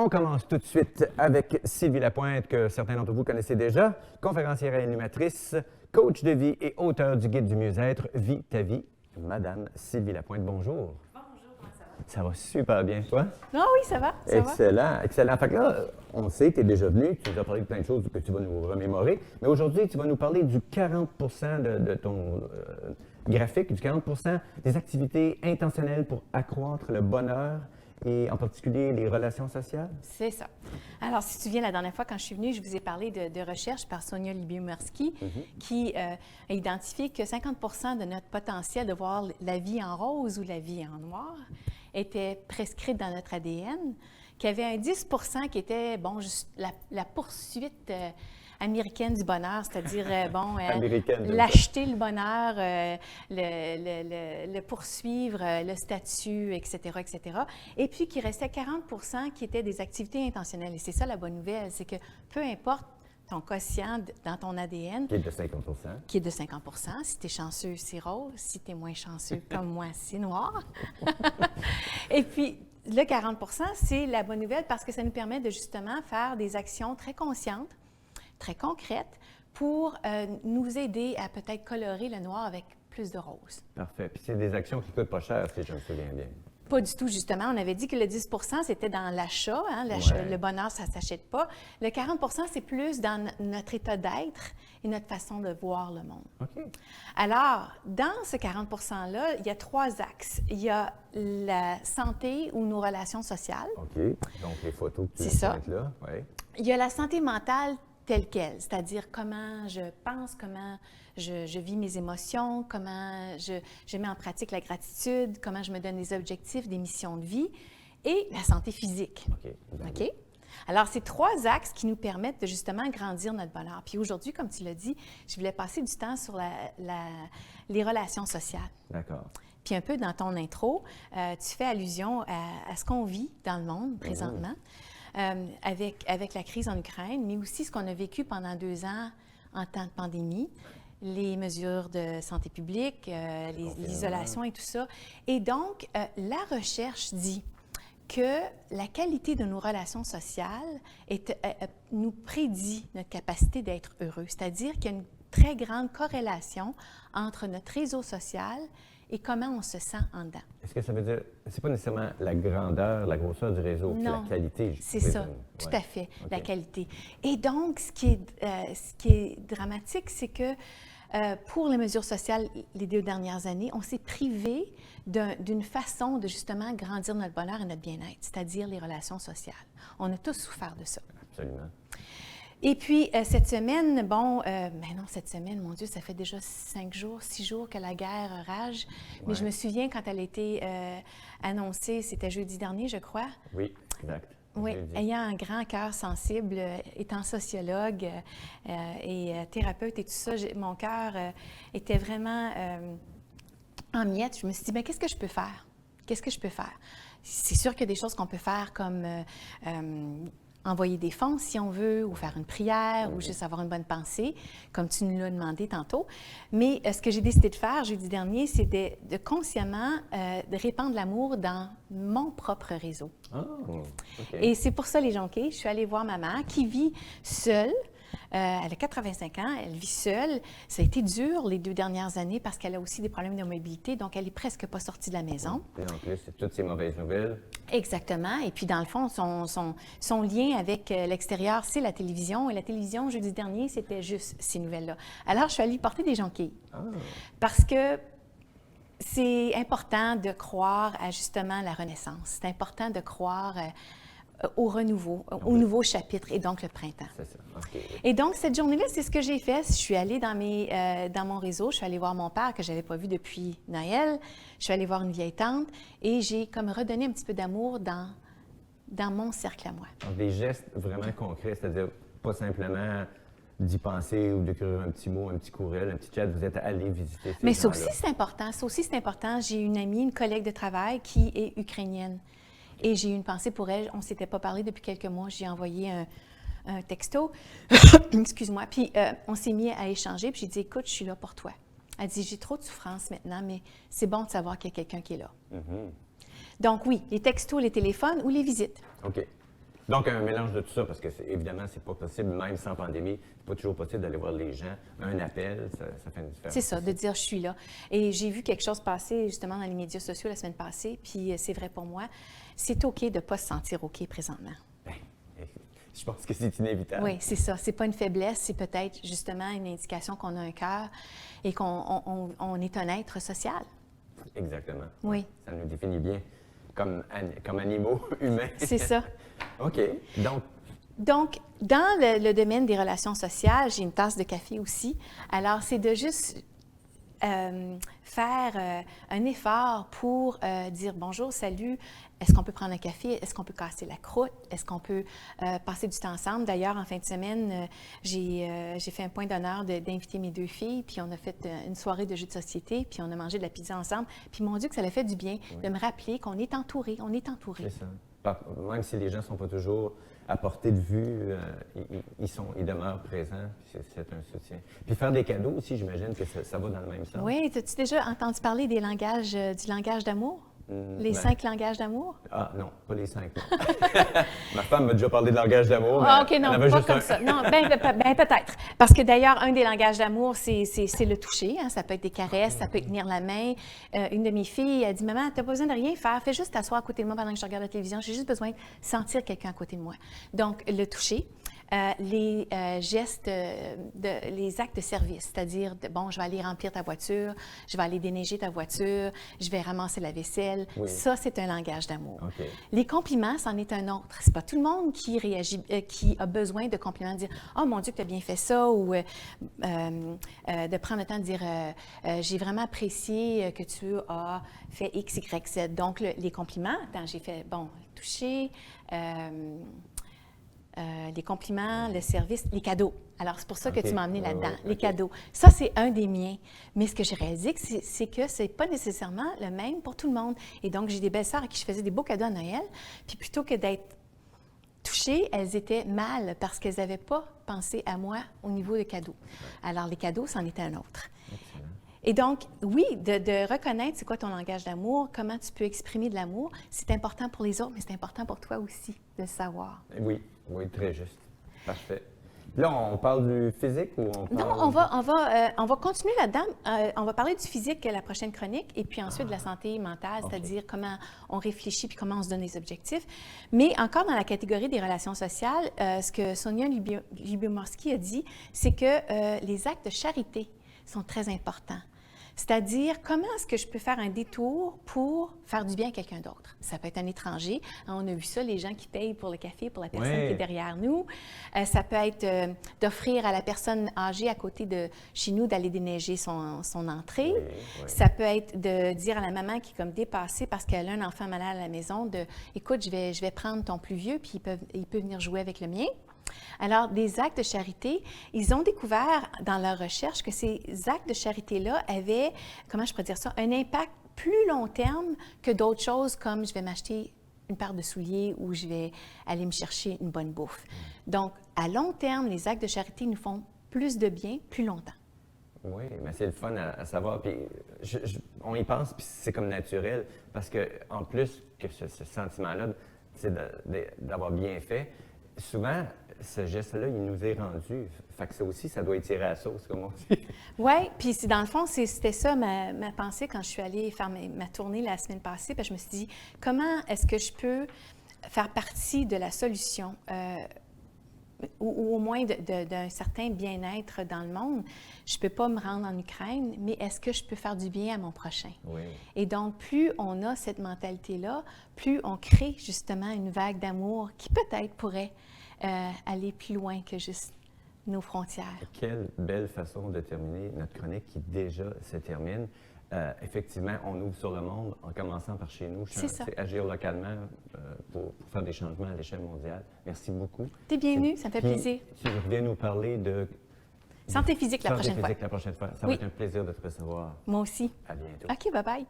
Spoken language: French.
On commence tout de suite avec Sylvie Lapointe, que certains d'entre vous connaissez déjà, conférencière et animatrice, coach de vie et auteure du guide du mieux-être Vis ta vie. Madame Sylvie Lapointe, bonjour. Bonjour, comment ça va? Ça va super bien, toi? Ah oui, ça va, ça va. Excellent, excellent. Fait que là, on sait que tu es déjà venu, tu nous as parlé de plein de choses que tu vas nous remémorer, mais aujourd'hui, tu vas nous parler du 40 de ton graphique, du 40 des activités intentionnelles pour accroître le bonheur et en particulier les relations sociales? C'est ça. Alors, si tu te souviens, la dernière fois, quand je suis venue, je vous ai parlé de recherche par Sonia Lyubomirsky, qui a identifié que 50 de notre potentiel de voir la vie en rose ou la vie en noir était prescrite dans notre ADN, qu'il y avait un 10 qui était, bon, juste la poursuite américaine du bonheur, c'est-à-dire, l'acheter le bonheur, le poursuivre, le statut, etc., etc. Et puis, qu'il restait 40 qui étaient des activités intentionnelles. Et c'est ça la bonne nouvelle, c'est que peu importe ton quotient dans ton ADN, Qui est de 50 qui est de 50 si tu es chanceux, c'est rose. Si tu es moins chanceux, comme moi, c'est noir. Et puis, le 40 c'est la bonne nouvelle parce que ça nous permet de justement faire des actions très conscientes, très concrètes, pour nous aider à peut-être colorer le noir avec plus de rose. Parfait. Puis c'est des actions qui ne coûtent pas cher, si je me souviens bien. Pas du tout, justement. On avait dit que le 10 c'était dans l'achat. Hein? Le bonheur, ça ne s'achète pas. Le 40 c'est plus dans notre état d'être et notre façon de voir le monde. OK. Alors, dans ce 40 %-là, il y a 3 axes. Il y a la santé ou nos relations sociales. OK. Donc, les photos que tu C'est ça. pointes là. Oui. Il y a la santé mentale telle qu'elle, c'est-à-dire comment je pense, comment je vis mes émotions, comment je mets en pratique la gratitude, comment je me donne des objectifs, des missions de vie, et la santé physique. OK. OK? Alors, c'est 3 axes qui nous permettent de justement grandir notre bonheur. Puis aujourd'hui, comme tu l'as dit, je voulais passer du temps sur les relations sociales. D'accord. Puis un peu dans ton intro, tu fais allusion à ce qu'on vit dans le monde présentement. Avec la crise en Ukraine, mais aussi ce qu'on a vécu pendant 2 ans en temps de pandémie, les mesures de santé publique, l'isolation et tout ça. Et donc, la recherche dit que la qualité de nos relations sociales nous prédit notre capacité d'être heureux, c'est-à-dire qu'il y a une très grande corrélation entre notre réseau social et comment on se sent en dedans. Est-ce que ça veut dire, c'est pas nécessairement la grandeur, la grosseur du réseau, c'est la qualité? C'est ça, tout à fait, la qualité. Et donc, ce qui est dramatique, c'est que pour les mesures sociales, les 2 dernières années, on s'est privé d'une façon de justement grandir notre bonheur et notre bien-être, c'est-à-dire les relations sociales. On a tous souffert de ça. Absolument. Et puis, cette semaine, cette semaine, mon Dieu, ça fait déjà 5 jours, 6 jours que la guerre rage. Mais je me souviens quand elle a été annoncée, c'était jeudi dernier, je crois. Oui, exact. Oui, ayant un grand cœur sensible, étant sociologue et thérapeute et tout ça, mon cœur était vraiment en miettes. Je me suis dit, bien, qu'est-ce que je peux faire? Qu'est-ce que je peux faire? C'est sûr qu'il y a des choses qu'on peut faire comme envoyer des fonds si on veut, ou faire une prière, ou juste avoir une bonne pensée, comme tu nous l'as demandé tantôt. Mais ce que j'ai décidé de faire jeudi dernier, c'est de consciemment de répandre l'amour dans mon propre réseau. Oh, OK. Et c'est pour ça, les jonquets, je suis allée voir ma mère qui vit seule. Elle a 85 ans, elle vit seule. Ça a été dur les 2 dernières années parce qu'elle a aussi des problèmes de mobilité, donc elle n'est presque pas sortie de la maison. Et en plus, c'est toutes ces mauvaises nouvelles. Exactement. Et puis, dans le fond, son lien avec l'extérieur, c'est la télévision. Et la télévision, jeudi dernier, c'était juste ces nouvelles-là. Alors, je suis allée porter des jonquilles. Parce que c'est important de croire à justement la renaissance. C'est important de croire au renouveau, au nouveau chapitre, et donc le printemps. C'est ça. OK. Et donc, cette journée-là, c'est ce que j'ai fait. Je suis allée dans mon réseau, je suis allée voir mon père que je n'avais pas vu depuis Noël, je suis allée voir une vieille tante, et j'ai comme redonné un petit peu d'amour dans mon cercle à moi. Donc, des gestes vraiment concrets, c'est-à-dire pas simplement d'y penser ou d'écrire un petit mot, un petit courriel, un petit chat, vous êtes allé visiter ces Mais ça gens-là. aussi, c'est important. Ça aussi, c'est important. J'ai une amie, une collègue de travail qui est ukrainienne. Et j'ai eu une pensée pour elle. On ne s'était pas parlé depuis quelques mois. J'ai envoyé un texto. Excuse-moi. Puis on s'est mis à échanger. Puis j'ai dit, écoute, je suis là pour toi. Elle dit, j'ai trop de souffrance maintenant, mais c'est bon de savoir qu'il y a quelqu'un qui est là. Donc oui, les textos, les téléphones ou les visites. OK. Donc, un mélange de tout ça, parce que évidemment, c'est pas possible, même sans pandémie, c'est pas toujours possible d'aller voir les gens. Un appel, ça fait une différence. C'est ça, de dire je suis là. Et j'ai vu quelque chose passer justement dans les médias sociaux la semaine passée, puis c'est vrai pour moi. C'est OK de ne pas se sentir OK présentement. Ben, je pense que c'est inévitable. Oui, c'est ça. C'est pas une faiblesse, c'est peut-être justement une indication qu'on a un cœur et qu'on est un être social. Exactement. Oui. Ça nous définit bien comme animaux humains. C'est ça. OK. Donc, dans le domaine des relations sociales, j'ai une tasse de café aussi. Alors, c'est de juste faire un effort pour dire bonjour, salut, est-ce qu'on peut prendre un café? Est-ce qu'on peut casser la croûte? Est-ce qu'on peut passer du temps ensemble? D'ailleurs, en fin de semaine, j'ai fait un point d'honneur d'inviter mes 2 filles, puis on a fait une soirée de jeux de société, puis on a mangé de la pizza ensemble. Puis mon Dieu, que ça a fait du bien de me rappeler qu'on est entouré, on est entouré. C'est ça. Même si les gens ne sont pas toujours à portée de vue, ils demeurent présents, puis c'est un soutien. Puis faire des cadeaux aussi, j'imagine que ça va dans le même sens. Oui, as-tu déjà entendu parler des langages, du langage d'amour? Les 5 langages d'amour? Ah non, pas les 5, non. Ma femme m'a déjà parlé de langage d'amour, mais OK, non, elle avait pas juste comme ça. Non, peut-être. Parce que d'ailleurs, un des langages d'amour, c'est le toucher. Hein? Ça peut être des caresses, ça peut être tenir la main. Une de mes filles a dit, « Maman, tu n'as pas besoin de rien faire. Fais juste t'asseoir à côté de moi pendant que je regarde la télévision. J'ai juste besoin de sentir quelqu'un à côté de moi. » Donc, le toucher. Les gestes, les actes de service, c'est-à-dire, bon, je vais aller remplir ta voiture, je vais aller déneiger ta voiture, je vais ramasser la vaisselle. Oui. Ça, c'est un langage d'amour. Okay. Les compliments, c'en est un autre. C'est pas tout le monde qui réagit, qui a besoin de compliments, de dire « Oh mon Dieu, que tu as bien fait ça » ou de prendre le temps de dire j'ai vraiment apprécié que tu as fait X, Y, Z. » Donc, les compliments, j'ai fait, bon, toucher, les compliments, le service, les cadeaux. Alors, c'est pour ça que tu m'as emmené là-dedans, les cadeaux. Ça, c'est un des miens. Mais ce que j'ai réalisé, c'est que ce n'est pas nécessairement le même pour tout le monde. Et donc, j'ai des belles-sœurs à qui je faisais des beaux cadeaux à Noël. Puis plutôt que d'être touchées, elles étaient mal parce qu'elles n'avaient pas pensé à moi au niveau des cadeaux. Alors, les cadeaux, c'en était un autre. Excellent. Et donc, oui, de reconnaître c'est quoi ton langage d'amour, comment tu peux exprimer de l'amour, c'est important pour les autres, mais c'est important pour toi aussi de le savoir. Oui, oui, très juste. Parfait. Là, on parle du physique ou on parle... Non, on va continuer là-dedans. On va parler du physique la prochaine chronique et puis ensuite de la santé mentale, c'est-à-dire comment on réfléchit puis comment on se donne des objectifs. Mais encore dans la catégorie des relations sociales, ce que Sonia Lyubomirsky a dit, c'est que les actes de charité sont très importants. C'est-à-dire, comment est-ce que je peux faire un détour pour faire du bien à quelqu'un d'autre? Ça peut être un étranger. On a vu ça, les gens qui payent pour le café pour la personne qui est derrière nous. Ça peut être d'offrir à la personne âgée à côté de chez nous d'aller déneiger son entrée. Ça peut être de dire à la maman qui est comme dépassée parce qu'elle a un enfant malade à la maison de « Écoute, je vais prendre ton plus vieux, puis il peut venir jouer avec le mien. » Alors, des actes de charité, ils ont découvert dans leur recherche que ces actes de charité-là avaient, comment je pourrais dire ça, un impact plus long terme que d'autres choses comme je vais m'acheter une paire de souliers ou je vais aller me chercher une bonne bouffe. Donc, à long terme, les actes de charité nous font plus de bien plus longtemps. Oui, mais c'est le fun à savoir. Puis on y pense, puis c'est comme naturel, parce qu'en plus que ce sentiment-là, c'est d'avoir bien fait, souvent, ce geste-là, il nous est rendu. Fait que ça aussi, ça doit étirer à la sauce, comme on dit. Oui, puis dans le fond, c'était ça ma pensée quand je suis allée faire ma tournée la semaine passée. Puis je me suis dit, comment est-ce que je peux faire partie de la solution ou au moins d'un certain bien-être dans le monde? Je ne peux pas me rendre en Ukraine, mais est-ce que je peux faire du bien à mon prochain? Oui. Et donc, plus on a cette mentalité-là, plus on crée justement une vague d'amour qui peut-être pourrait aller plus loin que juste nos frontières. Quelle belle façon de terminer notre chronique qui déjà se termine. Effectivement, on ouvre sur le monde en commençant par chez nous. C'est agir localement pour faire des changements à l'échelle mondiale. Merci beaucoup. T'es bienvenue, ça me fait plaisir. Tu reviens nous parler de... Santé physique la prochaine fois. Santé physique la prochaine fois. Ça va être un plaisir de te recevoir. Moi aussi. À bientôt. OK, bye-bye. Bye.